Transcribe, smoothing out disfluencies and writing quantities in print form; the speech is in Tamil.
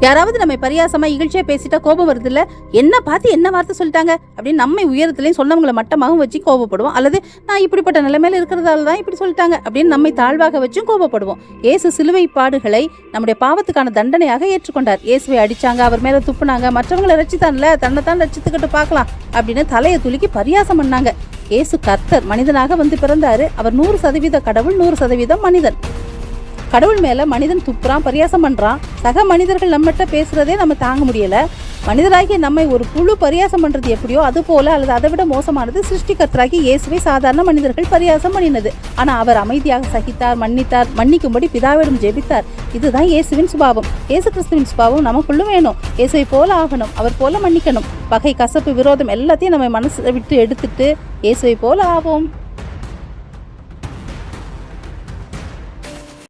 யாராவது நம்ம பரியாசமா இகழ்ச்சியா பேசிட்டா கோபம் வருது இல்ல, என்ன பார்த்து என்ன வார்த்தை சொல்லிட்டாங்க அப்படின்னு நம்ம உயரத்திலையும் சொன்னவங்களை மட்டமாகவும் வச்சு கோபப்படுவோம். அல்லது நான் இப்படிப்பட்ட நிலைமையில இருக்கிறதால தான் இப்படி சொல்லிட்டாங்க அப்படின்னு நம்மை தாழ்வாக வச்சும் கோபப்படுவோம். இயேசு சிலுவை பாடுகளை நம்முடைய பாவத்துக்கான தண்டனையாக ஏற்றுக்கொண்டார். இயேசுவை அடிச்சாங்க, அவர் மேல துப்புனாங்க, மற்றவங்களை ரசித்தான்ல, தன்னைத்தான் ரசித்துக்கிட்டு பார்க்கலாம் அப்படின்னு தலையை துலுக்கி பரியாசம் பண்ணாங்க. இயேசு கர்த்தர் மனிதனாக வந்து பிறந்தாரு. அவர் 100% கடவுள், 100% மனிதன். கடவுள் மேல மனிதன் துப்புறான், பரியாசம் பண்றான். சக மனிதர்கள் நம்மகிட்ட பேசுறதே நம்ம தாங்க முடியல. மனிதராகிய நம்மை ஒரு புழு பரியாசம் பண்றது எப்படியோ அது போல அல்லது அதை விட மோசமானது சிருஷ்டிகர்த்தராகி இயேசுவை சாதாரண மனிதர்கள் பரியாசம் பண்ணினது. ஆனா அவர் அமைதியாக சகித்தார், மன்னித்தார், மன்னிக்கும்படி பிதாவிடம் ஜெபித்தார். இதுதான் இயேசுவின் சுபாவம். இயேசு கிறிஸ்துவின் சுபாவம் நமக்குள்ளும் வேணும். இயேசுவை போல ஆகணும், அவர் போல மன்னிக்கணும். பகை, கசப்பு, விரோதம் எல்லாத்தையும் நம்ம மனசை விட்டு எடுத்துட்டு இயேசுவை போல ஆவோம்.